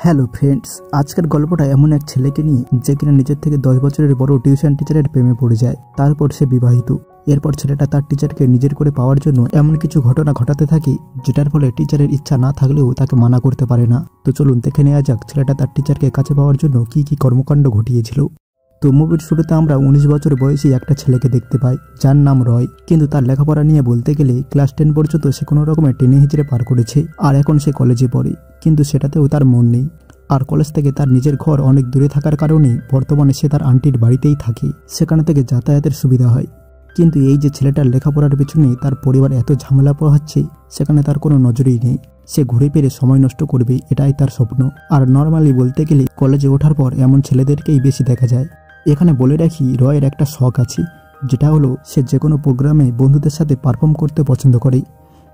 Hello friends, আজকের গল্পটা এমন এক ছেলেকে নিয়ে যে কিনা নিজের থেকে 10 বছরের বড় টিউশন টিচারের প্রেমে পড়ে যায়। তারপর সে বিবাহিত। এরপর ছেলেটা তার টিচারকে নিজের করে পাওয়ার জন্য এমন কিছু ঘটনা ঘটাতে থাকে যেটার ফলে টিচারের ইচ্ছা না থাকলেও তাকে মানা করতে পারে না। তো চলুন দেখে নেওয়া যাক ছেলেটা তার টিচারকে কাছে পাওয়ার জন্য কি কি কর্মকাণ্ড ঘটিয়েছিল। তো মুভির শুরুতে আমরা 19 বছর বয়সী একটা ছেলেকে দেখতে পাই যার নাম রয়। কিন্তু তার লেখাপড়া নিয়ে বলতে গেলে ক্লাস 10 পর্যন্ত সে কোনো রকমের টেনে হিচড়ে পার করেছে, আর এখন সে কলেজে পড়ে। কিন্তু সেটাতেও তার মন নেই। আর কলেজ থেকে তার নিজের ঘর অনেক দূরে থাকার কারণে বর্তমানে সে তার আন্টির বাড়িতেই থাকে। সেখানে থেকে যাতায়াতের সুবিধা হয়। কিন্তু এই যে ছেলেটার লেখাপড়ার পেছনে তার পরিবার এত ঝামেলা পোহাচ্ছে, সেখানে তার কোনো নজরই নেই। সে ঘুরে ফিরে সময় নষ্ট করবে, এটাই তার স্বপ্ন। আর নর্মালি বলতে গেলে কলেজে ওঠার পর এমন ছেলেদেরকেই বেশি দেখা যায়। এখানে বলে রাখি, রয়ের একটা শখ আছে, যেটা হলো সে যে কোনো প্রোগ্রামে বন্ধুদের সাথে পারফর্ম করতে পছন্দ করে।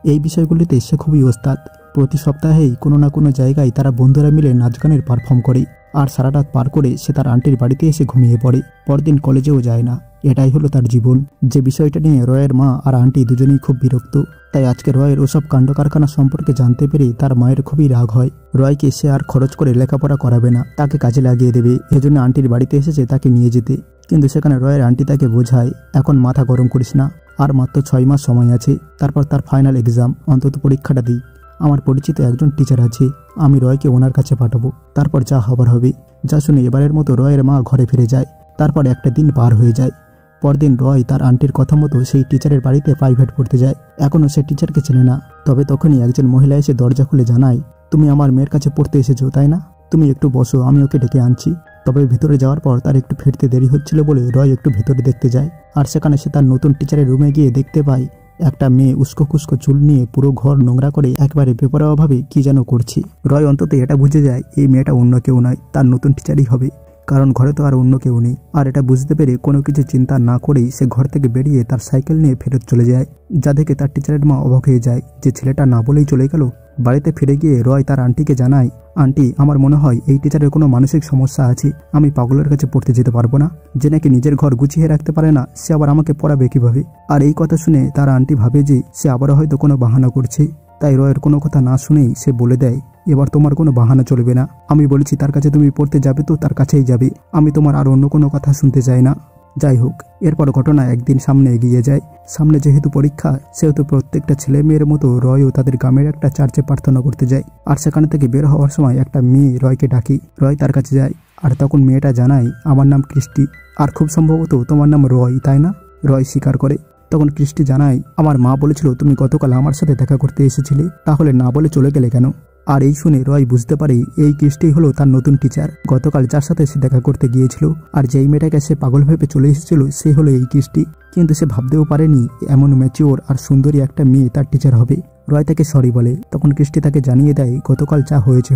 এই বিষয়গুলিতে সে খুবই ওস্তাদ। প্রতি সপ্তাহেই কোনো না কোনো জায়গায় তারা বন্ধুরা মিলে নাচ গানের পারফর্ম করে। আর সারা রাত পার করে সে তার আন্টির বাড়িতে এসে ঘুমিয়ে পড়ে। পরদিন কলেজেও যায় না। এটাই হলো তার জীবন। যে বিষয়টা নিয়ে রয়ের মা আর আন্টি দুজনেই খুব বিরক্ত। তাই আজকে রয়ের ওসব কাণ্ড কারখানা সম্পর্কে জানতে পেরে তার মায়ের খুবই রাগ হয়। রয়কে সে আর খরচ করে লেখাপড়া করাবে না, তাকে কাজে লাগিয়ে দেবে। এজন্য আন্টির বাড়িতে এসেছে তাকে নিয়ে যেতে। কিন্তু সেখানে রয়ের আন্টি তাকে বোঝায়, এখন মাথা গরম করিস না, আর মাত্র 6 মাস সময় আছে, তারপর তার ফাইনাল এক্সাম, অন্তত পরীক্ষাটা দিই। আমার পরিচিত একজন টিচার আছে, আমি রয়কে ওনার কাছে পাঠাবো, তারপর যা হবার হবে। যা শুনে এবারের মতো রয়ের মা ঘরে ফিরে যায়। তারপর একটা দিন পার হয়ে যায়। পরদিন রয় তার আন্টির কথা মতো সেই টিচারের বাড়িতে প্রাইভেট পড়তে যায়। এখনও সে টিচারকে চেনে না। তবে তখনই একজন মহিলা এসে দরজা খুলে জানায়, তুমি আমার মেয়ের কাছে পড়তে এসেছো তাই না? তুমি একটু বসো, আমি ওকে ডেকে আনছি। তবে ভেতরে যাওয়ার পর তার একটু ফিরতে দেরি হচ্ছিল বলে রয় একটু ভেতরে দেখতে যায়। আর সেখানে সে তার নতুন টিচারের রুমে গিয়ে দেখতে পায় একটা মেয়ে উস্কো খুস্কো চুল নিয়ে পুরো ঘর নোংরা করে একবারে বেপরোয়াভাবে কি যেন করছে। রয় অন্তত এটা বুঝে যায় এই মেয়েটা অন্য কেউ নয়, তার নতুন টিচারই হবে, কারণ ঘরে তো আর অন্য কেউ নেই। আর এটা বুঝতে পেরে কোনো কিছু চিন্তা না করেই সে ঘর থেকে বেরিয়ে তার সাইকেল নিয়ে ফেরত চলে যায়। যা দেখে তার টিচারের মা অবাক হয়ে যায় যে ছেলেটা না বলেই চলে গেল। বাড়িতে ফিরে গিয়ে রয় তার আন্টিকে জানায়, আন্টি, আমার মনে হয় এই টিচারের কোনো মানসিক সমস্যা আছে। আমি পাগলের কাছে পড়তে যেতে পারবো না। যে নাকি নিজের ঘর গুছিয়ে রাখতে পারে না, সে আবার আমাকে পড়াবে কিভাবে? আর এই কথা শুনে তার আন্টি ভাবে যে সে আবারও হয়তো কোনো বাহানা করছে। তাই রয়ের কোনো কথা না শুনেই সে বলে দেয়, এবার তোমার কোনো বাহানা চলবে না। আমি বলেছি তার কাছে তুমি পড়তে যাবে তো তার কাছেই যাবে। আমি তোমার আর অন্য কোনো কথা শুনতে চাই না। যাই হোক, এরপর ঘটনা একদিন সামনে এগিয়ে যায়। সামনে যেহেতু পরীক্ষা, সেহেতু প্রত্যেকটা ছেলে মেয়ের মতো রয়ও তাদের গ্রামের একটা চার্চে প্রার্থনা করতে যায়। আর সেখানে থেকে বের হওয়ার সময় একটা মেয়ে রয়কে ডাকি। রয় তার কাছে যায়। আর তখন মেয়েটা জানায়, আমার নাম ক্রিস্টি, আর খুব সম্ভবত তোমার নাম রয়, তাই না? রয় স্বীকার করে। তখন ক্রিস্টি জানায়, আমার মা বলেছিল তুমি গতকাল আমার সাথে দেখা করতে এসেছিলে, তাহলে না বলে চলে গেলে কেন? আর এই শুনে রয় বুঝতে পারে এই ক্রিস্টি হলো তার নতুন টিচার। গতকাল যার সাথে সে দেখা করতে গিয়েছিল আর যেই মেয়েটাকে সে পাগল ভেবে চলে এসেছিল, সে হলো এই ক্রিস্টি। কিন্তু সে ভাবতেও পারেনি এমন ম্যাচিওর আর সুন্দরী একটা মেয়ে তার টিচার হবে। রয় তাকে সরি বলে। তখন ক্রিস্টি তাকে জানিয়ে দেয় গতকাল যা হয়েছে,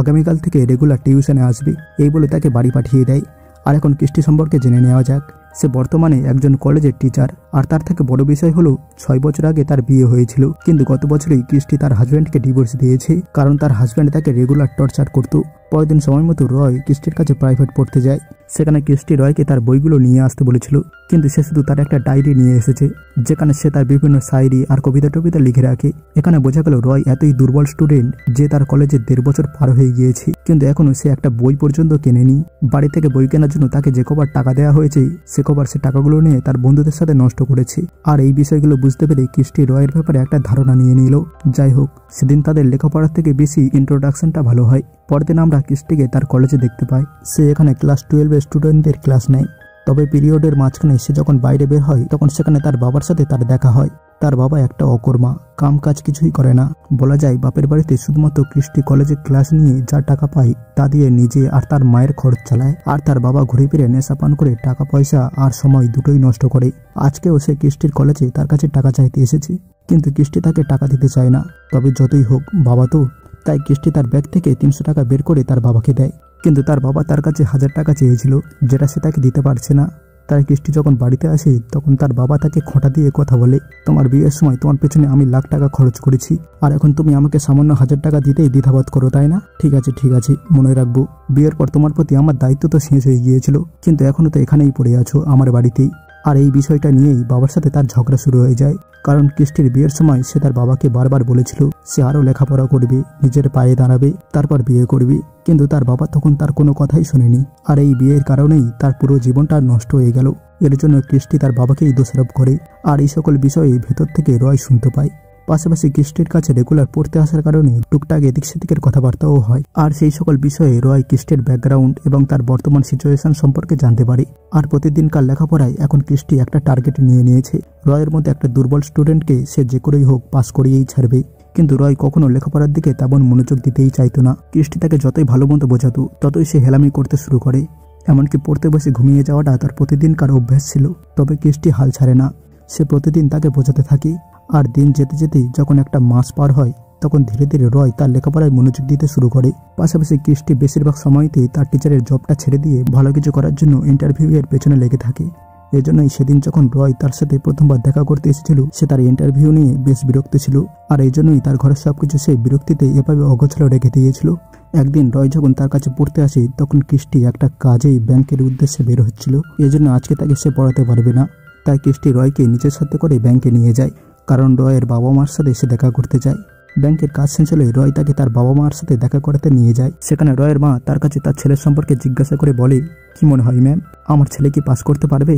আগামীকাল থেকে রেগুলার টিউশনে আসবে, এই বলে তাকে বাড়ি পাঠিয়ে দেয়। আর এখন ক্রিস্টি সম্পর্কে জেনে নেওয়া যাক। সে বর্তমানে একজন কলেজের টিচার। আর তার থেকে বড় বিষয় হলো 6 বছর আগে তার বিয়ে হয়েছিল, কিন্তু গত বছরই ক্রিস্টি তার হাজব্যান্ডকে ডিভোর্স দিয়েছে, কারণ তার হাজব্যান্ড তাকে রেগুলার টর্চার করত। পরের দিন সময় মতো রয় ক্রিস্টির কাছে প্রাইভেট পড়তে যায়। সেখানে ক্রিস্টি রয়কে তার বইগুলো নিয়ে আসতে বলেছিল, কিন্তু সে শুধু তার একটা ডায়েরি নিয়ে এসেছে, যেখানে সে তার বিভিন্ন শায়রি আর কবিতা লিখে রাখে। এখানে বোঝা গেল রয় এতই দুর্বল স্টুডেন্ট যে তার কলেজে 1.5 বছর পার হয়ে গিয়েছে, কিন্তু এখনো সে একটা বই পর্যন্ত কেনেনি। বাড়ি থেকে বই কেনার জন্য তাকে যে কবার টাকা দেওয়া হয়েছে, সে কবার সে টাকাগুলো নিয়ে তার বন্ধুদের সাথে নষ্ট করেছে। আর এই বিষয়গুলো বুঝতে পেরে ক্রিস্টি রয়ের ব্যাপারে একটা ধারণা নিয়ে নিল। যাই হোক, সেদিন তাদের লেখাপড়ার থেকে বেশি ইন্ট্রোডাকশনটা ভালো হয়। পরের দিন আমরা ক্রিস্টিকে তার কলেজে দেখতে পাই। সে এখানে ক্লাস 12 স্টুডেন্টদের ক্লাস নেয়। তবে পিরিয়ডের মাঝখানে সে যখন বাইরে বের হয়, তখন সেখানে তার বাবার সাথে তার দেখা হয়। তার বাবা একটা অকর্মা, কাম কাজ কিছুই করে না। বলা যায় বাপের বাড়িতে শুধুমাত্র ক্রিস্টি কলেজে ক্লাস নিয়ে যা টাকা পায় তা দিয়ে নিজে আর তার মায়ের খরচ চালায়। আর তার বাবা ঘুরে ফিরে নেশা পান করে টাকা পয়সা আর সময় দুটোই নষ্ট করে। আজকেও সে ক্রিস্টির কলেজে তার কাছে টাকা চাইতে এসেছে, কিন্তু ক্রিস্টি তাকে টাকা দিতে চায় না। তবে যতই হোক বাবা তো, তাই ক্রিস্টি তার ব্যাগ থেকে 300 টাকা বের করে তার বাবাকে দেয়। কিন্তু তার বাবা তার কাছে 1000 টাকা চেয়েছিল, যেটা সে তাকে দিতে পারছে না। তাই ক্রিস্টি যখন বাড়িতে আসে, তখন তার বাবা তাকে খোঁটা দিয়ে কথা বলে, তোমার বিয়ের সময় তোমার পেছনে আমি লাখ টাকা খরচ করেছি, আর এখন তুমি আমাকে সামান্য 1000 টাকা দিতেই দ্বিধাবোধ করো, তাই না? ঠিক আছে, মনে রাখবো। বিয়ের পর তোমার প্রতি আমার দায়িত্ব তো শেষ হয়ে গিয়েছিল, কিন্তু এখনো তো এখানেই পড়ে আছো আমার বাড়িতেই। আর এই বিষয়টা নিয়েই বাবার সাথে তার ঝগড়া শুরু হয়ে যায়। কারণ ক্রিস্টির বিয়ের সময় সে তার বাবাকে বারবার বলেছিল সে আরো লেখাপড়া করবে, নিজের পায়ে দাঁড়াবে, তারপর বিয়ে করবে। কিন্তু তার বাবা তখন তার কোনো কথাই শোনেনি। আর এই বিয়ের কারণেই তার পুরো জীবনটা নষ্ট হয়ে গেল। এর জন্য ক্রিস্টি তার বাবাকেই দোষারোপ করে। আর এই সকল বিষয়ে ভেতর থেকে রয় শুনতে পায়। পাশাপাশি ক্রিস্টির কাছে রেগুলার পড়তে আসার কারণে টুকটাক এদিক সেদিকের কথাবার্তাও হয়। আর সেই সকল বিষয়ে রয় ক্রিস্টির ব্যাকগ্রাউন্ড এবং তার বর্তমান সিচুয়েশন সম্পর্কে জানতে পারে। আর প্রতিদিনকার লেখাপড়ায় এখন ক্রিস্টি একটা টার্গেট নিয়ে নিয়েছে। রয়ের মধ্যে একটা দুর্বল স্টুডেন্টকে সে যে করেই হোক পাস করিয়েই ছাড়বে। কিন্তু রয় কখনো লেখাপড়ার দিকে তেমন মনোযোগ দিতেই চাইতো না। ক্রিস্টি তাকে যতই ভালো মতো বোঝাতো ততই সে হেলামি করতে শুরু করে। এমনকি পড়তে বসে ঘুমিয়ে যাওয়াটা তার প্রতিদিনকার অভ্যাস ছিল। তবে ক্রিস্টি হাল ছাড়ে না। সে প্রতিদিন তাকে বোঝাতে থাকে। আর দিন যেতে যেতেই যখন একটা মাস পার হয় তখন ধীরে ধীরে রয় তার লেখাপড়ায় মনোযোগ দিতে শুরু করে। পাশাপাশি ক্রিস্টি বেশিরভাগ সময়তেই তার টিচারের জবটা ছেড়ে দিয়ে ভালো কিছু করার জন্য ইন্টারভিউ এর পেছনে লেগে থাকে। এজন্যই সেদিন যখন রয় তার সাথে প্রথমবার দেখা করতে এসেছিল সে তার ইন্টারভিউ নিয়ে বেশ বিরক্ত ছিল। আর এই জন্যই তার ঘরের সবকিছু সে বিরক্তিতে এভাবে অগোছালো রেখে দিয়েছিল। একদিন রয় যখন তার কাছে পড়তে আসে তখন ক্রিস্টি একটা কাজেই ব্যাংকের উদ্দেশ্যে বের হচ্ছিল। এজন্য আজকে তাকে সে পড়াতে পারবে না। তাই ক্রিস্টি রয়কে নিজের সাথে করে ব্যাংকে নিয়ে যায়। কারণ রয়ের বাবা মার সাথে সে দেখা করতে চায়। ব্যাংকের কাজ শেষ হলে রয় তাকে তার বাবা মার সাথে দেখা করাতে নিয়ে যায়। সেখানে রয়ের মা তার কাছে তার ছেলের সম্পর্কে জিজ্ঞাসা করে বলে, কি মনে হয় ম্যাম, আমার ছেলে কি পাস করতে পারবে?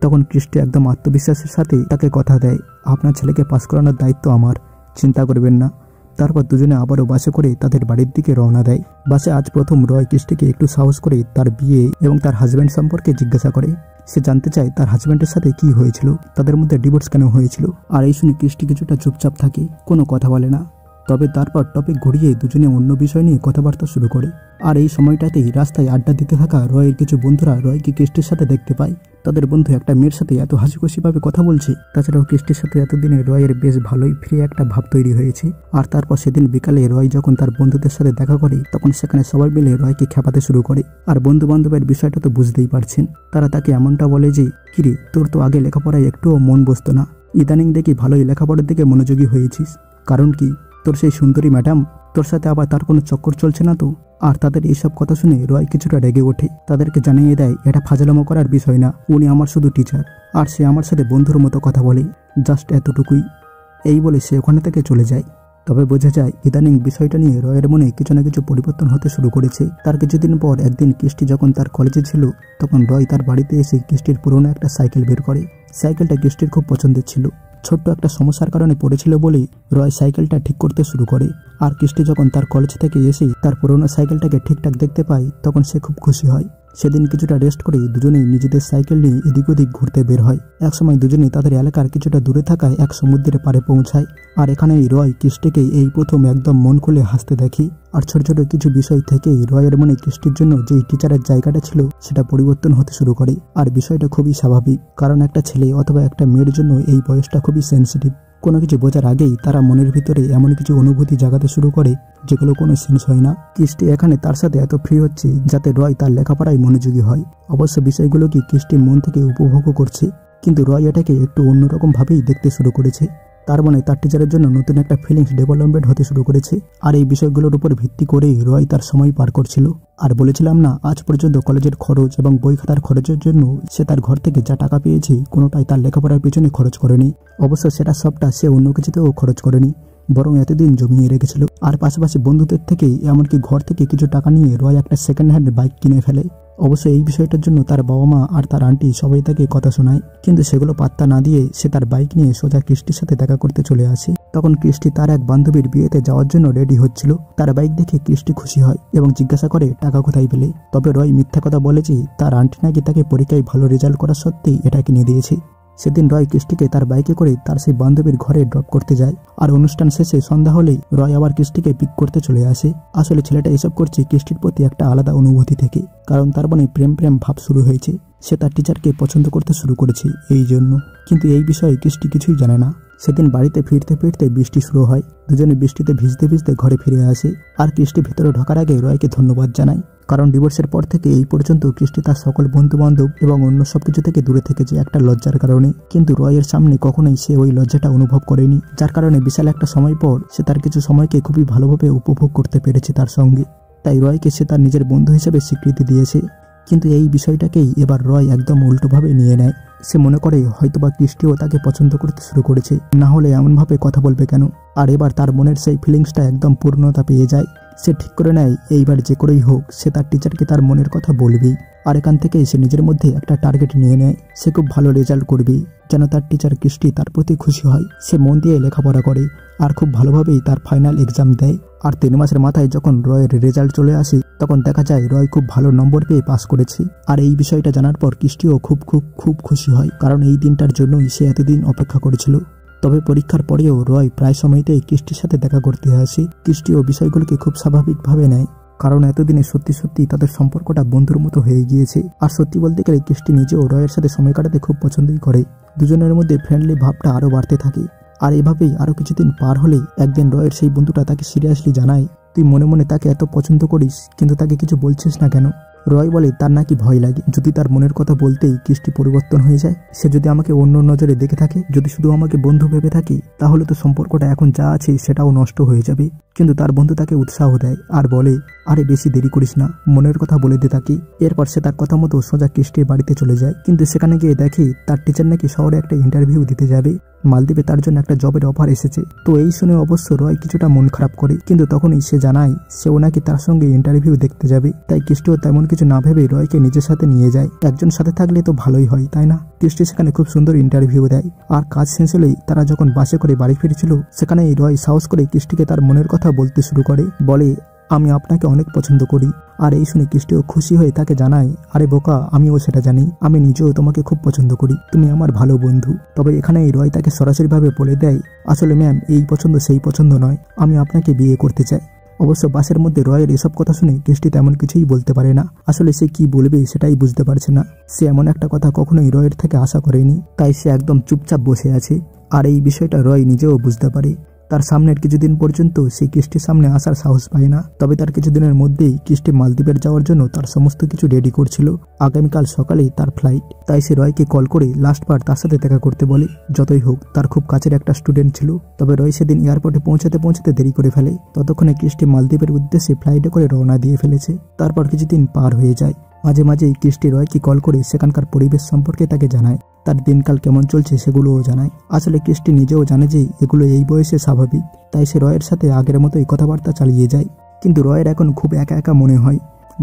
তখন ক্রিস্টি একদম আত্মবিশ্বাসের সাথে তাকে কথা দেয়, আপনার ছেলেকে পাস করানোর দায়িত্ব আমার, চিন্তা করবেন না। তারপর দুজনে আবারও বাসে করে তাদের বাড়ির দিকে রওনা দেয়। বাসে আজ প্রথম রয় ক্রিস্টিকে একটু সাহস করে তার বিয়ে এবং তার হাজব্যান্ড সম্পর্কে জিজ্ঞাসা করে। সে জানতে চায় তার হাজব্যান্ডের সাথে কি হয়েছিল, তাদের মধ্যে ডিভোর্স কেন হয়েছিল। আর এই শুনে ক্রিস্টি কিছুটা চুপচাপ থাকে, কোনো কথা বলে না। তবে তারপর টপিক ঘুরিয়ে দুজনে অন্য বিষয় নিয়ে কথাবার্তা শুরু করে। আর এই সময়টাতেই রাস্তায় আড্ডা দিতে থাকা রয়ের কিছু বন্ধুরা রয়কে ক্রিস্টির সাথে দেখতে পায়। তাদের বন্ধু একটা মেয়ের সাথে এত হাসিখুশি ভাবে কথা বলছে। তাছাড়াও ক্রিস্টির সাথে এতদিনে রয়ের বেশ ভালোই ফ্রি একটা ভাব তৈরি হয়েছে। আর তারপর সেদিন বিকালে রয় যখন তার বন্ধুদের সাথে দেখা করে তখন সেখানে সবাই মিলে রয়কে খেপাতে শুরু করে। আর বন্ধু বান্ধবের বিষয়টা তো বুঝতেই পারছেন। তারা তাকে এমনটা বলে যে, কিরে তোর তো আগে লেখাপড়ায় একটুও মন বসতো না, ইদানিং দেখি ভালোই লেখাপড়ার দিকে মনোযোগী হয়েছিস, কারণ কি তোর সেই সুন্দরী ম্যাডাম, তোর সাথে আবার তার কোনো চক্কর চলছে না তো? আর তাদের এইসব কথা শুনে রয় কিছুটা রেগে ওঠে। তাদেরকে জানিয়ে দেয় এটা ফাজলামো করার বিষয় না, উনি আমার শুধু টিচার, আর সে আমার সাথে বন্ধুর মতো কথা বলে, জাস্ট এতটুকুই। এই বলে সে ওখানে থেকে চলে যায়। তবে বোঝা যায় ইদানিং বিষয়টা নিয়ে রয়ের মনে কিছু না কিছু পরিবর্তন হতে শুরু করেছে। তার কিছুদিন পর একদিন ক্রিস্টি যখন তার কলেজে ছিল তখন রয় তার বাড়িতে এসে ক্রিস্টির পুরনো একটা সাইকেল বের করে। সাইকেলটা ক্রিস্টির খুব পছন্দের ছিল। ছোট্ট একটা সমস্যার কারণে পড়েছিল বলেই রয় সাইকেলটা ঠিক করতে শুরু করে। আর ক্রিস্টি যখন তার কলেজ থেকে এসে তার পুরনো সাইকেলটাকে ঠিকঠাক দেখতে পায় তখন সে খুব খুশি হয়। সেদিন কিছুটা রেস্ট করে দুজনেই নিজেদের সাইকেল নিয়ে এদিক ওদিক ঘুরতে বের হয়। একসময় দুজনেই তাদের এলাকার কিছুটা দূরে থাকায় এক সমুদ্রের পাড়ে পৌঁছায়। আর এখানেই রয় ক্রিস্টিকে এই প্রথম একদম মন খুলে হাসতে দেখে। আর ছোট ছোট কিছু বিষয় থেকেই রয়ের মনে ক্রিস্টির জন্য যে টিচারের জায়গাটা ছিল সেটা পরিবর্তন হতে শুরু করে। আর বিষয়টা খুবই স্বাভাবিক, কারণ একটা ছেলে অথবা একটা মেয়ের জন্য এই বয়সটা খুবই সেন্সিটিভ। কোনো কিছু বোঝার আগেই তারা মনের ভিতরে এমন কিছু অনুভূতি জাগাতে শুরু করে যেগুলো কোনো সেন্স হয় না। ক্রিস্টি এখানে তার সাথে এত ফ্রি হচ্ছে যাতে রয় তার লেখাপড়ায় মনোযোগী হয়। অবশ্য বিষয়গুলো কি ক্রিস্টি মন থেকে উপভোগও করছে, কিন্তু রয় এটাকে একটু অন্যরকম ভাবেই দেখতে শুরু করেছে। তার মনে তার টিচারের জন্য নতুন একটা ফিলিংস ডেভেলপমেন্ট হতে শুরু করেছে। আর এই বিষয়গুলোর উপর ভিত্তি করেই রয় তার সময় পার করছিল। আর বলেছিলাম না, আজ পর্যন্ত কলেজের খরচ এবং বই খাতার খরচের জন্য সে তার ঘর থেকে যা টাকা পেয়েছে কোনোটাই তার লেখাপড়ার পেছনে খরচ করেনি। অবশ্য সেটা সবটা সে অন্য কিছুতেও খরচ করেনি, বরং এতদিন জমিয়ে রেখেছিল। আর পাশাপাশি বন্ধুদের থেকেই এমনকি ঘর থেকে কিছু টাকা নিয়ে রয় একটা সেকেন্ড হ্যান্ড বাইক কিনে ফেলে। অবশ্য এই বিষয়টার জন্য তার বাবা মা আর তার আন্টি সবাই তাকে কথা শোনায়, কিন্তু সেগুলো পাত্তা না দিয়ে সে তার বাইক নিয়ে সোজা ক্রিস্টির সাথে দেখা করতে চলে আসে। তখন ক্রিস্টি তার এক বান্ধবীর বিয়েতে যাওয়ার জন্য রেডি হচ্ছিল। তার বাইক দেখে ক্রিস্টি খুশি হয় এবং জিজ্ঞাসা করে টাকা কোথায় পেলে। তবে রয় মিথ্যা কথা বলে যে তার আন্টি নাকি তাকে পরীক্ষায় ভালো রেজাল্ট করা সত্ত্বেই এটা কিনে দিয়েছে। সেদিন রয় ক্রিস্টিকে তার বাইকে করে তার সেই বান্ধবীর ঘরে ড্রপ করতে যায়। আর অনুষ্ঠান শেষে সন্ধ্যা হলেই রয় আবার ক্রিস্টিকে পিক করতে চলে আসে। আসলে ছেলেটা এসব করছে ক্রিস্টির প্রতি একটা আলাদা অনুভূতি থেকে, কারণ তার মনে প্রেম প্রেম ভাব শুরু হয়েছে। সে তার টিচারকে পছন্দ করতে শুরু করেছে এই জন্য। কিন্তু এই বিষয়ে ক্রিস্টি কিছুই জানে না। সেদিন বাড়িতে ফিরতে ফিরতে বৃষ্টি শুরু হয়। দুজনে বৃষ্টিতে ভিজতে ভিজতে ঘরে ফিরে আসে। আর ক্রিস্টি ভেতরে ঢোকার আগে রয়কে ধন্যবাদ জানায়, কারণ ডিভোর্সের পর থেকে এই পর্যন্ত ক্রিস্টি তার সকল বন্ধু বান্ধব এবং অন্য সবকিছু থেকে দূরে থেকেছে একটা লজ্জার কারণে। কিন্তু রয়ের সামনে কখনোই সে ওই লজ্জাটা অনুভব করেনি, যার কারণে বিশাল একটা সময় পর সে তার কিছু সময়কে খুবই ভালোভাবে উপভোগ করতে পেরেছে তার সঙ্গে। তাই রয়কে সে তার নিজের বন্ধু হিসেবে স্বীকৃতি দিয়েছে। কিন্তু এই বিষয়টাকেই এবার রয় একদম উল্টোভাবে নিয়ে নেয়। সে মনে করে হয়তোবা কৃষ্টিও তাকে পছন্দ করতে শুরু করেছে, না হলে এমনভাবে কথা বলবে কেন। আর এবার তার মনের সেই ফিলিংসটা একদম পূর্ণতা পেয়ে যায়। সে ঠিক করে নেয় এইবার যে করেই হোক সে তার টিচারকে তার মনের কথা বলবেই। আর এখান থেকেই সে নিজের মধ্যে একটা টার্গেট নিয়ে নেয়, সে খুব ভালো রেজাল্ট করবেই, যেন তার টিচার কৃষ্টি তার প্রতি খুশি হয়। সে মন দিয়ে লেখাপড়া করে আর খুব ভালোভাবেই তার ফাইনাল এক্সাম দেয়। আর 3 মাসের মাথায় যখন রয়ের রেজাল্ট চলে আসে তখন দেখা যায় রয় খুব ভালো নম্বর পেয়ে পাস করেছে। আর এই বিষয়টা জানার পর কৃষ্টিও খুব খুব খুব খুশি হয়, কারণ এই দিনটার জন্যই সে এতদিন অপেক্ষা করেছিল। তবে পরীক্ষার পরেও রয় প্রায় সময়তেই কৃষ্টির সাথে দেখা করতে আসে। কৃষ্টিও বিষয়গুলোকে খুব স্বাভাবিকভাবে নেয়, কারণ এতদিনে সত্যি সত্যি তাদের সম্পর্কটা বন্ধুর মতো হয়ে গিয়েছে। আর সত্যি বলতে গেলে কৃষ্টি নিজেও রয়ের সাথে সময় কাটাতে খুব পছন্দই করে। দুজনের মধ্যে ফ্রেন্ডলি ভাবটা আরো বাড়তে থাকে। আর এভাবেই আরো কিছুদিন পার হলে একদিন রয়ের সেই বন্ধুটা তাকে সিরিয়াসলি জানায়, তুই মনে মনে তাকে এত পছন্দ করিস কিন্তু তাকে কিছু বলছিস না কেন? রয় বলে তার নাকি ভয় লাগে যদি তার মনের কথা বলতেই কৃষ্টি পরিবর্তন হয়ে যায়। সে যদি আমাকে অন্য নজরে দেখে থাকে, যদি শুধু আমাকে বন্ধু ভেবে থাকে, তাহলে তো সম্পর্কটা এখন যা আছে সেটাও নষ্ট হয়ে যাবে। কিন্তু তার বন্ধু তাকে উৎসাহ দেয় আর বলে, আরে বেশি দেরি করিস না, মনের কথা বলে দে তাকে। এরপর সে তার কথা মতো সোজা কৃষ্টির বাড়িতে চলে যায়। কিন্তু সেখানে গিয়ে দেখে তার টিচার নাকি শহরে একটা ইন্টারভিউ দিতে যাবে, মালদ্বীপে তার জন্য একটা জবের অফার এসেছে। তো এই শুনে অবশ্য রয় কিছুটা মন খারাপ করে, কিন্তু তখনই সে জানায় সেও নাকি তার সঙ্গে ইন্টারভিউ দেখতে যাবে। তাই কৃষ্টিও তেমন কিছু না ভেবে রয়কে নিজের সাথে নিয়ে যায়। একজন সাথে থাকলে তো ভালোই হয়, তাই না? কৃষ্টি সেখানে খুব সুন্দর ইন্টারভিউ দেয়। আর কাজ শেষ হলেই তারা যখন বাসে করে বাড়ি ফিরছিল, সেখানে রয় সাহস করে কৃষ্টিকে তার মনের কথা বলতে শুরু করে, বলে আমি আপনাকে অনেক পছন্দ করি। আর এই শুনে কৃষ্টিও খুশি হয়ে তাকে জানায়, আরে বোকা, আমিও সেটা জানি, আমি নিজেও তোমাকে খুব পছন্দ করি, তুমি আমার ভালো বন্ধু। তবে এখানে রয় তাকে সরাসরিভাবে বলে দেয়, আসলে ম্যাম এই পছন্দ সেই পছন্দ নয়, আমি আপনাকে বিয়ে করতে চাই। অবশ্য বাসের মধ্যে রয়ের এসব কথা শুনে কৃষ্টি তেমন কিছুই বলতে পারে না। আসলে সে কি বলবে সেটাই বুঝতে পারছে না। সে এমন একটা কথা কখনোই রয়ের থেকে আশা করেনি, তাই সে একদম চুপচাপ বসে আছে। আর এই বিষয়টা রয় নিজেও বুঝতে পারে। তার সামনের কিছুদিন পর্যন্ত সে কৃষ্টির সামনে আসার সাহস পায় না। তবে তার কিছুদিনের মধ্যেই কৃষ্টি মালদ্বীপের যাওয়ার জন্য তার সমস্ত কিছু রেডি করছিল। আগামীকাল সকালেই তার ফ্লাইট, তাই সে রয়কে কল করে লাস্টবার তার সাথে দেখা করতে বলে। যতই হোক তার খুব কাছের একটা স্টুডেন্ট ছিল। তবে রয় সেদিন এয়ারপোর্টে পৌঁছাতে দেরি করে ফেলে। ততক্ষণে কৃষ্টি মালদ্বীপের উদ্দেশ্যে ফ্লাইটে করে রওনা দিয়ে ফেলেছে। তারপর কিছুদিন পার হয়ে যায়। মাঝে মাঝেই কৃষ্টি রয়কে কল করে সেখানকার পরিবেশ সম্পর্কে তাকে জানায়, তার দিনকাল কেমন চলছে সেগুলোও জানায়। আসলে কৃষ্টি নিজেও জানে যে এগুলো এই বয়সে স্বাভাবিক, তাই সে রয়ের সাথে আগের মতোই কথাবার্তা চালিয়ে যায়। কিন্তু রয়ের এখন খুব একা একা মনে হয়।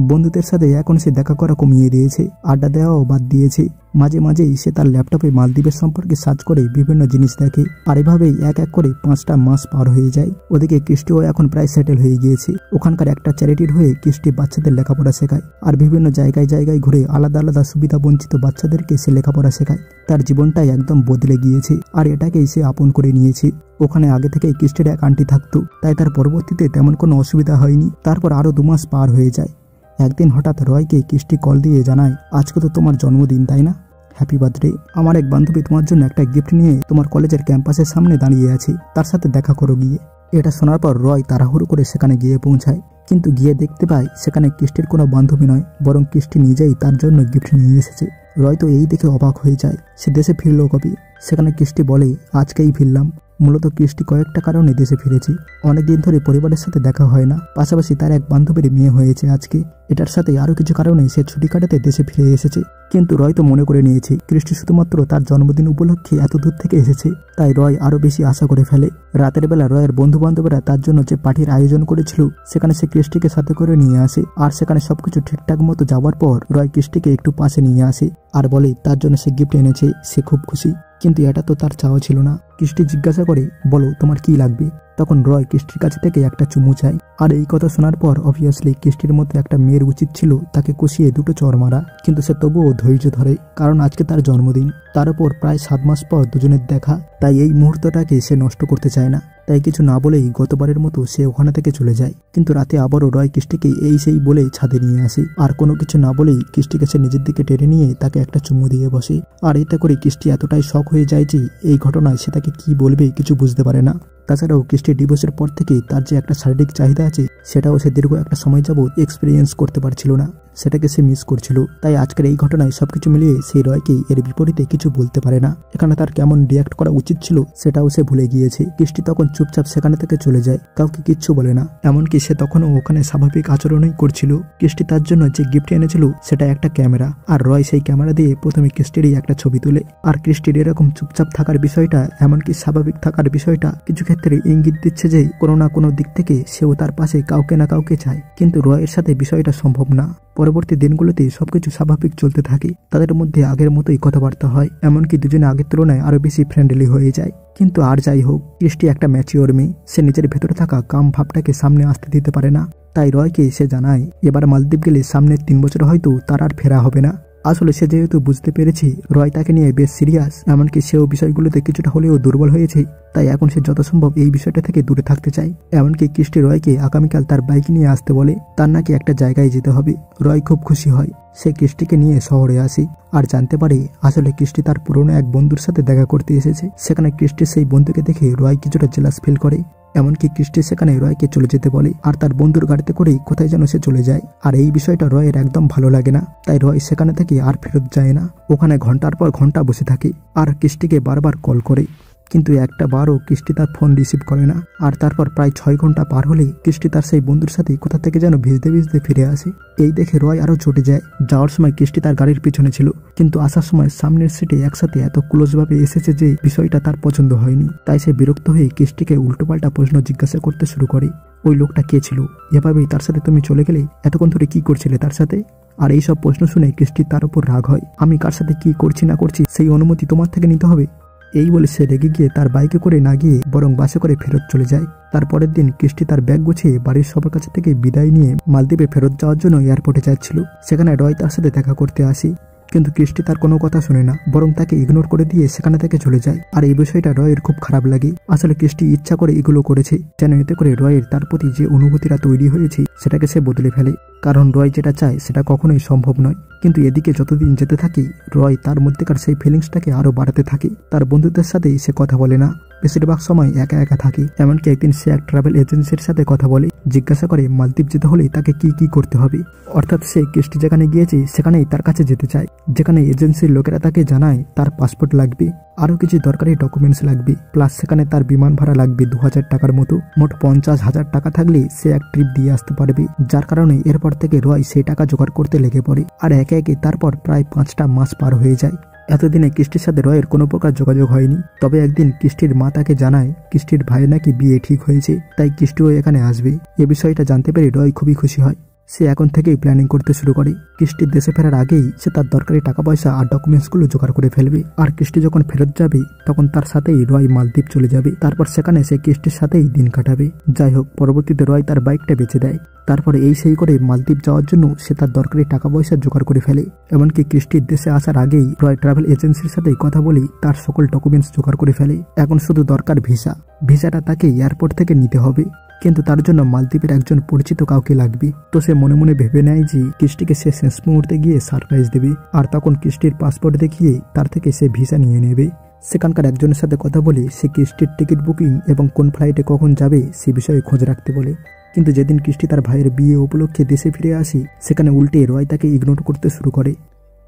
বন্ধুদের সাথে এখন সে দেখা করা কমিয়ে দিয়েছে, আড্ডা দেওয়াও বাদ দিয়েছে। মাঝে মাঝেই সে তার ল্যাপটপে মালদ্বীপের সম্পর্কে সার্চ করে বিভিন্ন জিনিস দেখে। আর এভাবেই এক এক করে 5টা মাস পার হয়ে যায়। ওদিকে কৃষ্টিও এখন প্রায় সেটেল হয়ে গিয়েছে। ওখানকার একটা চ্যারিটির হয়ে কৃষ্টি বাচ্চাদের লেখাপড়া শেখায়। আর বিভিন্ন জায়গায় জায়গায় ঘুরে আলাদা আলাদা সুবিধা বঞ্চিত বাচ্চাদেরকে সে লেখাপড়া শেখায়। তার জীবনটাই একদম বদলে গিয়েছে, আর এটাকেই সে আপন করে নিয়েছে। ওখানে আগে থেকেই কৃষ্টির এক আন্টি থাকতো, তাই তার পরবর্তীতে তেমন কোনো অসুবিধা হয়নি। তারপর আরো 2 মাস পার হয়ে যায়। একদিন হঠাৎ রয়কে কৃষ্টি কল দিয়ে জানায়, আজকে তো তোমার জন্মদিন, তাই না? Happy birthday. আমার এক বান্ধবী তোমার জন্য একটা গিফট নিয়ে তোমার কলেজের ক্যাম্পাসের সামনে দাঁড়িয়ে আছে, তার সাথে দেখা করো গিয়ে। এটা শোনার পর রয় তাড়াহুড়ো করে সেখানে গিয়ে পৌঁছায়। কিন্তু গিয়ে দেখতে পায় সেখানে কৃষ্টির কোনো বান্ধবী নয়, বরং কৃষ্টি নিজেই তার জন্য গিফট নিয়ে এসেছে। রয় তো এই দেখে অবাক হয়ে যায়, সে দেশে ফিরল কবে? সেখানে কৃষ্টি বলে, আজকেই ফিরলাম। মূলত কৃষ্টি কয়েকটা কারণে দেশে ফিরেছে। অনেকদিন ধরে পরিবারের সাথে দেখা হয় না, পাশাপাশি তার এক বান্ধবীর মেয়ে হয়েছে আজকে। এটার সাথে আরো কিছু কারণে সে ছুটি কাটাতে দেশে ফিরে এসেছে। কিন্তু রয় তো মনে করে নিয়েছে কৃষ্টি শুধুমাত্র তার জন্মদিন উপলক্ষে এত দূর থেকে এসেছে, তাই রয় আরো বেশি আশা করে ফেলে। রাতের বেলা রয়ের বন্ধু বান্ধবরা তার জন্য যে পার্টির আয়োজন করেছিল সেখানে সে কৃষ্টিকে সাথে করে নিয়ে আসে। আর সেখানে সবকিছু ঠিকঠাক মতো যাওয়ার পর রয় কৃষ্টিকে একটু পাশে নিয়ে আসে আর বলে তার জন্য সে গিফট এনেছে, সে খুব খুশি। কিন্তু এটা তো তার চাওয়া ছিল না। কৃষ্টি জিজ্ঞাসা করে, বলো তোমার কি লাগবে? তখন রয় কৃষ্টির কাছে থেকে একটা চুমু চায়। আর এই কথা শোনার পর অবভিয়াসলি কৃষ্টির মধ্যে একটা মেয়ের উচিত ছিল তাকে কষিয়ে 2টো চড় মারা, কিন্তু সে তবুও ধৈর্য ধরে, কারণ আজকে তার জন্মদিন। তার উপর প্রায় 7 মাস পর দুজনের দেখা, তাই এই মুহূর্তটাকে সে নষ্ট করতে চায় না। তাই কিছু না বলেই গতবারের মতো সে ওখানে থেকে চলে যায়। কিন্তু রাতে আবারও রয় কৃষ্টিকে এই সেই বলে ছাদে নিয়ে আসে। আর কোনো কিছু না বলেই কৃষ্টিকে সে নিজের দিকে টেনে নিয়ে তাকে একটা চুমু দিয়ে বসে। আর এটা করে কৃষ্টি এতটাই শক হয়ে যায় যে এই ঘটনায় সে তাকে কি বলবে কিছু বুঝতে পারে না। তাছাড়াও কৃষ্টির ডিভোর্সের পর থেকে তার যে একটা শারীরিক চাহিদা আছে সেটাও সে দীর্ঘ একটা সময় যাবত এক্সপিরিয়েন্স করতে পারছিল না। সেটাকে সে মিস করছিল। তাই আজকের এই ঘটনায় সবকিছু মিলিয়ে সেই রয়কে এর বিপরীতে কিছু বলতে পারে না। এখানে তার কেমন রিয়াক্ট করা উচিত ছিল সেটাও সে ভুলে গিয়েছে। কৃষ্টি তখন চুপচাপ সেখানে থেকে চলে যায়, কাউকে কিচ্ছু বলে না। এমনকি সে তখনও ওখানে স্বাভাবিক আচরণই করছিল। কৃষ্টি তার জন্য যে গিফট এনেছিল সেটা একটা ক্যামেরা, আর রয় সেই ক্যামেরা দিয়ে প্রথমে কৃষ্টিরই একটা ছবি তুলে। আর কৃষ্টির এরকম চুপচাপ থাকার বিষয়টা, এমনকি স্বাভাবিক থাকার বিষয়টা কিছু ক্ষেত্রে ইঙ্গিত দিচ্ছে যে কোনো না কোনো দিক থেকে সেও তার পাশে কাউকে না কাউকে চায়। কিন্তু রয়ের সাথে বিষয়টা সম্ভব না। পরবর্তী দিনগুলোতে সবকিছু স্বাভাবিক চলতে থাকে। তাদের মধ্যে আগের মতোই কথাবার্তা হয়, এমনকি দুজনে আগের তুলনায় আরো বেশি ফ্রেন্ডলি হয়ে যায়। কিন্তু আর যাই হোক, কৃষ্টি একটা ম্যাচিওর মেয়ে, সে নিজের ভেতরে থাকা কাম ভাবটাকে সামনে আসতে দিতে পারে না। তাই রয়কে সে জানায় এবার মালদ্বীপ গেলে সামনের 3 বছর হয়তো তার আর ফেরা হবে না। আসলে সে যেহেতু বুঝতে পেরেছে রয় তাকে নিয়ে বেশ সিরিয়াস, এমনকি সেও বিষয়গুলোতে কিছুটা হলেও দুর্বল হয়েছে, তাই এখন সে যত সম্ভব এই বিষয়টা থেকে দূরে থাকতে চায়। এমনকি কৃষ্টি রয়কে আগামীকাল তার বাইক নিয়ে আসতে বলে, তার নাকি একটা জায়গায় যেতে হবে। রয় খুব খুশি হয়। সে কৃষ্টিকে নিয়ে শহরে আসে আর জানতে পারে আসলে কৃষ্টি তার পুরনো এক বন্ধুর সাথে দেখা করতে এসেছে। সেখানে কৃষ্টির সেই বন্ধুকে দেখে রয় কিছুটা জেলাস ফিল করে। এমনকি কৃষ্টি সেখানে রয়কে চলে যেতে বলে, আর তার বন্ধুর গাড়িতে করেই কোথায় যেন সে চলে যায়। আর এই বিষয়টা রয়ের একদম ভালো লাগে না, তাই রয় সেখানে থেকে আর ফেরত যায় না। ওখানে ঘন্টার পর ঘন্টা বসে থাকে আর কৃষ্টিকে বারবার কল করে, কিন্তু একটা বারও কৃষ্টি তার ফোন রিসিভ করে না। আর তারপর প্রায় 6 ঘন্টা পার হলে কৃষ্টি তার সেই বন্ধুর সাথে কোথা থেকে যেন ভিজতে ভিজতে ফিরে আসে। এই দেখে রয় আরো চটে যায়। যাওয়ার সময় কৃষ্টি তার গাড়ির পিছনে ছিল, কিন্তু আসার সময় সামনের সিটে একসাথে এত ক্লোজ ভাবে এসেছে যে বিষয়টা তার পছন্দ হয়নি। তাই সে বিরক্ত হয়ে কৃষ্টিকে উল্টোপাল্টা প্রশ্ন জিজ্ঞাসা করতে শুরু করে। ওই লোকটা কে ছিল? এভাবেই তার সাথে তুমি চলে গেলে? এতক্ষণ ধরে কি করছিলে তার সাথে? আর এইসব প্রশ্ন শুনে কৃষ্টির তার উপর রাগ হয়। আমি কার সাথে কি করছি না করছি সেই অনুমতি তোমার থেকে নিতে হবে? এই বলে সে রেগে গিয়ে তার বাইকে করে না গিয়ে বরং বাসে করে ফেরত চলে যায়। তারপরের দিন কৃষ্টি তার ব্যাগ গুছিয়ে বাড়ির সবার কাছে থেকে বিদায় নিয়ে মালদ্বীপে ফেরত যাওয়ার জন্য এয়ারপোর্টে যাচ্ছিল। সেখানে রয় তার সাথে দেখা করতে আসে, কিন্তু কৃষ্টি তার কোনো কথা শুনে না, বরং তাকে ইগনোর করে দিয়ে সেখানে থেকে চলে যায়। আর এই বিষয়টা রয়ের খুব খারাপ লাগে। আসলে কৃষ্টি ইচ্ছা করে এগুলো করেছে যেন এতে করে রয়ের তার প্রতি যে অনুভূতিটা তৈরি হয়েছে সেটাকে সে বদলে ফেলে, কারণ রয় যেটা চায় সেটা কখনোই সম্ভব নয়। কিন্তু এদিকে যতদিন যেতে থাকে রয় তার মধ্যেকার সেই ফিলিংসটাকে আরো বাড়াতে থাকে। তার বন্ধুদের সাথে সে কথা বলে না, বেশিরভাগ সময় একা একা থাকে। এমনকি একদিন সে এক ট্রাভেল এজেন্সির সাথে কথা বলে, জিজ্ঞাসা করে মালদ্বীপ যেতে হলে তাকে কি কি করতে হবে। অর্থাৎ সে কৃষ্টি যেখানে গিয়েছে সেখানেই তার কাছে যেতে চায়, যেখানে এজেন্সির লোকেরা তাকে জানায় তার পাসপোর্ট লাগবে, আরো কিছু দরকারি ডকুমেন্টস লাগবে, প্লাস সেখানে তার বিমান ভাড়া লাগবে 2000 টাকার মতো। মোট 50,000 টাকা থাকলে সে এক ট্রিপ দিয়ে আসতে পারবে। যার কারণে এরপর থেকে রয় সেই টাকা জোগাড় করতে লেগে পড়ে। আর একে একে তারপর প্রায় 5টা মাস পার হয়ে যায়। এতদিনে কৃষ্টির সাথে রয়ের কোনো প্রকার যোগাযোগ হয়নি। তবে একদিন কৃষ্টির মা তাকে জানায় কৃষ্টির ভাইয়ের নাকি বিয়ে ঠিক হয়েছে, তাই কৃষ্টিও এখানে আসবে। এ বিষয়টা জানতে পেরে রয় খুবই খুশি হয়। সে এখন থেকেই প্ল্যানিং করতে শুরু করে। কৃষ্টির দেশে ফেরার আগেই সে তার দরকারি টাকা পয়সা আর ডকুমেন্টসগুলো জোগাড় করে ফেলবে। আর কৃষ্টি যখন ফেরত যাবে তখন তার সাথেই রয় মালদ্বীপ চলে যাবে। তারপর সেখানে সে কৃষ্টির সাথেই দিন কাটাবে। যাই হোক, পরবর্তীতে রয় তার বাইকটা বেচে দেয়। তারপরে এই সেই করে মালদ্বীপ যাওয়ার জন্য সে তার দরকারি টাকা পয়সা জোগাড় করে ফেলে। এমনকি কৃষ্টির দেশে আসার আগেই রয় ট্রাভেল এজেন্সির সাথে কথা বলে তার সকল ডকুমেন্টস জোগাড় করে ফেলে। এখন শুধু দরকার ভিসা। ভিসাটা তাকে এয়ারপোর্ট থেকে নিতে হবে, কিন্তু তার জন্য মালদ্বীপের একজন পরিচিত কাউকে লাগবে। তো সে মনে মনে ভেবে নেয় যে কৃষ্টিকে সে শেষ মুহূর্তে গিয়ে সারপ্রাইজ দেবে, আর তখন কৃষ্টির পাসপোর্ট দেখিয়ে তার থেকে সে ভিসা নিয়ে নেবে। সেখানকার একজনের সাথে কথা বলে সে কৃষ্টির টিকিট বুকিং এবং কোন ফ্লাইটে কখন যাবে সে বিষয়ে খোঁজ রাখতে বলে। কিন্তু যেদিন কৃষ্টি তার ভাইয়ের বিয়ে উপলক্ষে দেশে ফিরে আসে সেখানে উল্টে রয় তাকে ইগনোর করতে শুরু করে।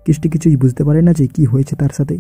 কৃষ্টি কিছুই বুঝতে পারে না যে কি হয়েছে তার সাথে।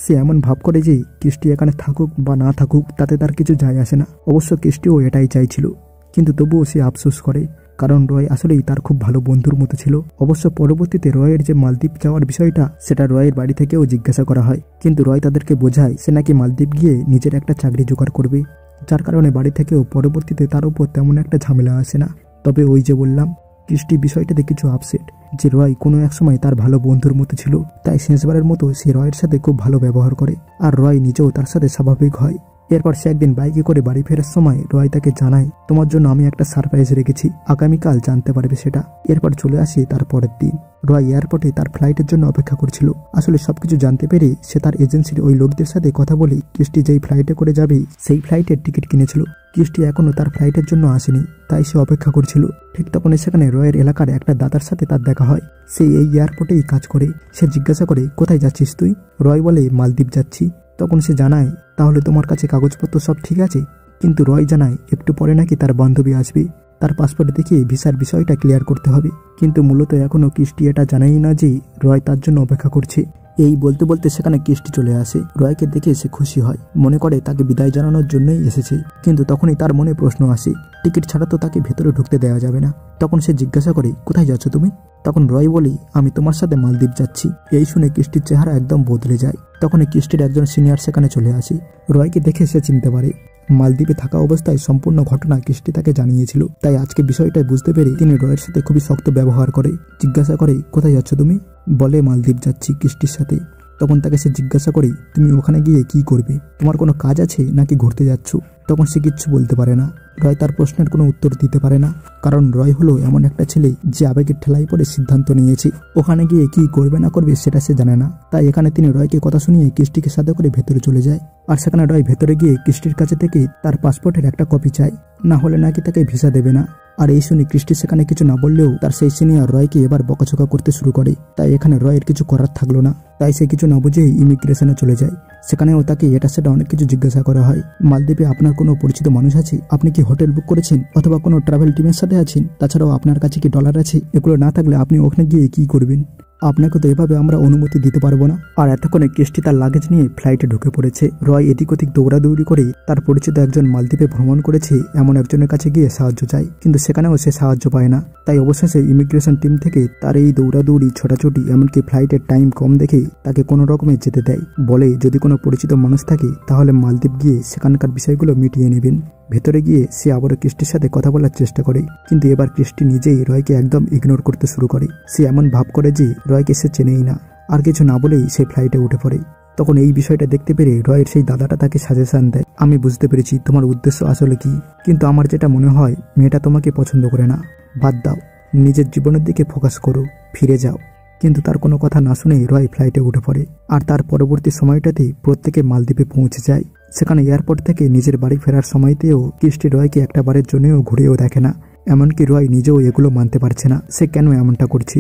সে এমন ভাব করে যে কৃষ্টি এখানে থাকুক বা না থাকুক তাতে তার কিছু যায় আসে না। অবশ্য কৃষ্টিও এটাই চাইছিল, কিন্তু তবুও সে আফসোস করে, কারণ রয় আসলেই তার খুব ভালো বন্ধুর মতো ছিল। অবশ্য পরবর্তীতে রয়ের যে মালদ্বীপ যাওয়ার বিষয়টা সেটা রয়ের বাড়ি থেকেও জিজ্ঞাসা করা হয়, কিন্তু রয় তাদেরকে বোঝায় সে নাকি মালদ্বীপ গিয়ে নিজের একটা চাকরি জোগাড় করবে, যার কারণে বাড়ি থেকেও পরবর্তীতে তার উপর তেমন একটা ঝামেলা আসে না। তবে ওই যে বললাম, কৃষ্টি বিষয়টাতে কিছু আপসেট যে রয় কোনো এক সময় তার ভালো বন্ধুর মতো ছিল, তাই শেষবারের মতো সে রয়ের সাথে খুব ভালো ব্যবহার করে, আর রয় নিজেও তার সাথে স্বাভাবিক হয়। এরপর সে একদিন বাইকে করে বাড়ি ফেরার সময় রয় তাকে জানায়, তোমার জন্য আমি একটা সারপ্রাইজ রেখেছি, আগামীকাল জানতে পারবে সেটা। এরপর চলে আসি তার পরের দিন। রয় এয়ারপোর্টে তার ফ্লাইটের জন্য অপেক্ষা করছিল। আসলে সবকিছু জানতে পেরে সে তার এজেন্সির ওই লোকদের সাথে কথা বলে কৃষ্টি যেই ফ্লাইটে করে যাবে সেই ফ্লাইটের টিকিট কিনেছিল। কৃষ্টি এখনো তার ফ্লাইটের জন্য আসেনি, তাই সে অপেক্ষা করছিল। ঠিক তখনই সেখানে রয়ের এলাকার একটা দাদার সাথে তার দেখা হয়। সে এই এয়ারপোর্টেই কাজ করে। সে জিজ্ঞাসা করে, কোথায় যাচ্ছিস তুই? রয় বলে, মালদ্বীপ যাচ্ছি। তখন সে জানায়, তাহলে তোমার কাছে কাগজপত্র সব ঠিক আছে? কিন্তু রয় জানায় একটু পরে নাকি তার বান্ধবী আসবে, তার পাসপোর্ট দেখিয়ে ভিসার বিষয়টা ক্লিয়ার করতে হবে। কিন্তু মূলত এখনও ক্রিস্টি এটা জানাই না যে রয় তার জন্য অপেক্ষা করছে। এই বলতে বলতে সেখানে ক্রিস্টি চলে আসে। রয়কে দেখে সে খুশি হয়, মনে করে তাকে বিদায় জানানোর জন্যই এসেছে। কিন্তু তখনই তার মনে প্রশ্ন আসে, টিকিট ছাড়া তো তাকে ভেতরে ঢুকতে দেওয়া যাবে না। তখন সে জিজ্ঞাসা করে, কোথায় যাচ্ছ তুমি? তখন রয় বলে, আমি তোমার সাথে মালদ্বীপ যাচ্ছি। এই শুনে ক্রিস্টির চেহারা একদম বদলে যায়। তখন ক্রিস্টির একজন সিনিয়র সেখানে চলে আসে। রয়কে দেখে সে চিনতে পারে মালদ্বীপে থাকা অবস্থায় সম্পূর্ণ ঘটনা ক্রিস্টি তাকে জানিয়েছিল। তাই আজকে বিষয়টা বুঝতে পেরে তিনি রয়ের সাথে খুবই শক্ত ব্যবহার করে। জিজ্ঞাসা করে, কোথায় যাচ্ছ তুমি? বলে, মালদ্বীপ যাচ্ছি ক্রিস্টির সাথে। তখন তাকে সে জিজ্ঞাসা করে, তুমি ওখানে গিয়ে কি করবে? তোমার কোনো কাজ আছে নাকি ঘুরতে যাচ্ছ? তখন সে কিচ্ছু বলতে পারে না। রয় তার প্রশ্নের কোনো উত্তর দিতে পারে না, কারণ রয় হলো এমন একটা ছেলে যে আবেগের ঠেলায় পড়ে সিদ্ধান্ত নিয়েছে। ওখানে গিয়ে কি করবে না করবে সেটা সে জানে না। তাই এখানে তিনি রয়কে কথা শুনিয়ে ক্রিস্টিকে সাথে করে ভেতরে চলে যায়। আর সেখানে রয় ভেতরে গিয়ে ক্রিস্টির কাছে থেকে তার পাসপোর্টের একটা কপি চায়, না হলে নাকি তাকে ভিসা দেবে না। আর এই শুনে ক্রিস্টি সেখানে কিছু না বললেও তার সেই সিনিয়র রয়কে এবার বকাঝকা করতে শুরু করে। তাই এখানে রয়ের কিছু করার থাকলো না। তাই সে কিছু না বুঝেই ইমিগ্রেশনে চলে যায়। সেখানেও তাকে এটা সেটা অনেক কিছু জিজ্ঞাসা করা হয়। মালদ্বীপে আপনার কোনো পরিচিত মানুষ আছে? আপনি কি হোটেল বুক করেছেন অথবা কোনো ট্রাভেল টিমের সাথে আছেন? তাছাড়াও আপনার কাছে কি ডলার আছে? এগুলো না থাকলে আপনি ওখানে গিয়ে কি করবেন? আপনাকে তো এভাবে আমরা অনুমতি দিতে পারবো না। আর এতক্ষণে ক্রিস্টি তার লাগেজ নিয়ে ফ্লাইটে ঢুকে পড়েছে। রয় এদিক ওদিক দৌড়াদৌড়ি করে তার পরিচিত একজন মালদ্বীপে ভ্রমণ করেছে এমন একজনের কাছে গিয়ে সাহায্য চায়, কিন্তু সেখানেও সে সাহায্য পায় না। তাই অবশেষে ইমিগ্রেশন টিম থেকে তার এই দৌড়াদৌড়ি ছোটাছুটি এমনকি ফ্লাইটের টাইম কম দেখে তাকে কোনো রকমে যেতে দেয়। বলে, যদি কোনো পরিচিত মানুষ থাকে তাহলে মালদ্বীপ গিয়ে সেখানকার বিষয়গুলো মিটিয়ে নেবেন। ভেতরে গিয়ে সে আবারও ক্রিস্টির সাথে কথা বলার চেষ্টা করে, কিন্তু এবার ক্রিস্টি নিজেই রয়কে একদম ইগনোর করতে শুরু করে। সে এমন ভাব করে যে রয়কে সে চেনেই না। আর কিছু না বলেই সে ফ্লাইটে উঠে পড়ে। তখন এই বিষয়টা দেখতে পেরে রয়ের সেই দাদাটা তাকে সাজেশন দেয়, আমি বুঝতে পেরেছি তোমার উদ্দেশ্য আসলে কি, কিন্তু আমার যেটা মনে হয় মেয়েটা তোমাকে পছন্দ করে না। বাদ দাও, নিজের জীবনের দিকে ফোকাস করো, ফিরে যাও। কিন্তু তার কোনো কথা না শুনেই রয় ফ্লাইটে উঠে পড়ে। আর তার পরবর্তী সময়টাতে প্রত্যেকে মালদ্বীপে পৌঁছে যায়। সেখানে এয়ারপোর্ট থেকে নিজের বাড়ি ফেরার সময়তেও ক্রিস্টি রয়কে একটা বারের জন্যও ঘুরেও দেখে না। এমনকি রয় নিজেও এগুলো মানতে পারছে না সে কেন এমনটা করছে।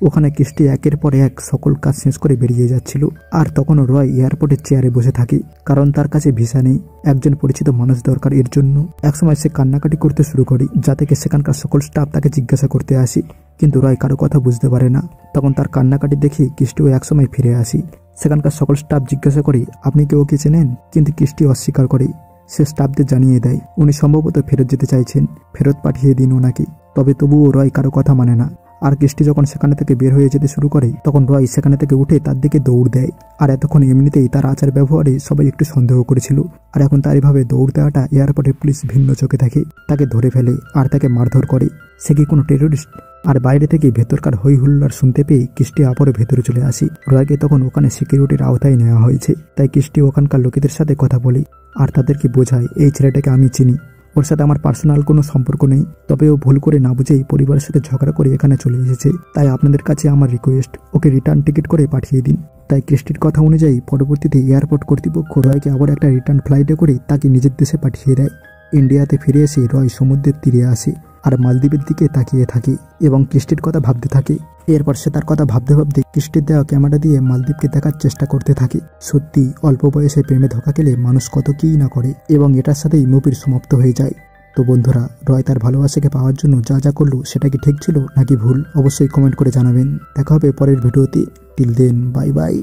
ওখানে ক্রিস্টি একের পর এক সকল কাজ শেষ করে বেরিয়ে যাচ্ছিল। আর তখনও রয় এয়ারপোর্টের চেয়ারে বসে থাকে, কারণ তার কাছে ভিসা নেই। একজন পরিচিত মানুষ দরকার এর জন্য। একসময় সে কান্নাকাটি করতে শুরু করে, যা থেকে সেখানকার সকল স্টাফ তাকে জিজ্ঞাসা করতে আসে, কিন্তু রয় কারো কথা বুঝতে পারে না। তখন তার কান্নাকাটি দেখে ক্রিস্টিও একসময় ফিরে আসি। সেখানকার সকল স্টাফ জিজ্ঞাসা করে, আপনি কি ওকে চেনেন? কিন্তু ক্রিস্টি অস্বীকার করে। সে স্টাফদের জানিয়ে দেয় উনি সম্ভবত ফেরত যেতে চাইছেন, ফেরত পাঠিয়ে দিন ওনাকে। তবুও রয় কারো কথা মানে না। আর ক্রিস্টি যখন সেখানে থেকে বের হয়ে যেতে শুরু করে তখন রয় সেখানে থেকে উঠে তার দিকে দৌড় দেয়। আর এতক্ষণ এমনিতেই তার আচার ব্যবহারে সবাই একটু সন্দেহ করেছিল। আর এখন তার এভাবে দৌড় দেওয়াটা এয়ারপোর্টে পুলিশ ভিন্ন চোখে থাকে, তাকে ধরে ফেলে আর তাকে মারধর করে। সে কি কোনো টেরোরিস্ট? আর বাইরে থেকে ভেতরকার হই হুল্লার শুনতে পেয়ে ক্রিস্টি আবারও ভেতরে চলে আসি। রয়কে তখন ওখানে সিকিউরিটির আওতায় নেওয়া হয়েছে। তাই ক্রিস্টি ওখানকার লোকেদের সাথে কথা বলে আর তাদেরকে বোঝায়, এই ছেলেটাকে আমি চিনি, ওর সাথে আমার পার্সোনাল কোনো সম্পর্ক নেই। তবে ও ভুল করে না বুঝেই পরিবারের সাথে ঝগড়া করে এখানে চলে এসেছে। তাই আপনাদের কাছে আমার রিকোয়েস্ট, ওকে রিটার্ন টিকিট করে পাঠিয়ে দিন। তাই ক্রিস্টির কথা অনুযায়ী পরবর্তীতে এয়ারপোর্ট কর্তৃপক্ষ রয়কে আবার একটা রিটার্ন ফ্লাইটে করে তাকে নিজের দেশে পাঠিয়ে দেয়। ইন্ডিয়াতে ফিরে এসে রয় সমুদ্রের তীরে আসে আর মালদ্বীপের দিকে তাকিয়ে থাকে এবং ক্রিস্টির কথা ভাবতে থাকে। এরপর সে তার কথা ভাবতে ভাবতে ক্রিস্টির দেওয়া ক্যামেরা দিয়ে মালদ্বীপকে দেখার চেষ্টা করতে থাকে। সত্যি অল্প বয়সে প্রেমে ধোঁকা খেলে মানুষ কত কী না করে, এবং এটার সাথেই মুভির সমাপ্ত হয়ে যায়। তো বন্ধুরা, রয় তার ভালোবাসাকে পাওয়ার জন্য যা যা করলো সেটা কি ঠিক ছিল নাকি ভুল, অবশ্যই কমেন্ট করে জানাবেন। দেখা হবে পরের ভিডিওতে। Till then, bye by.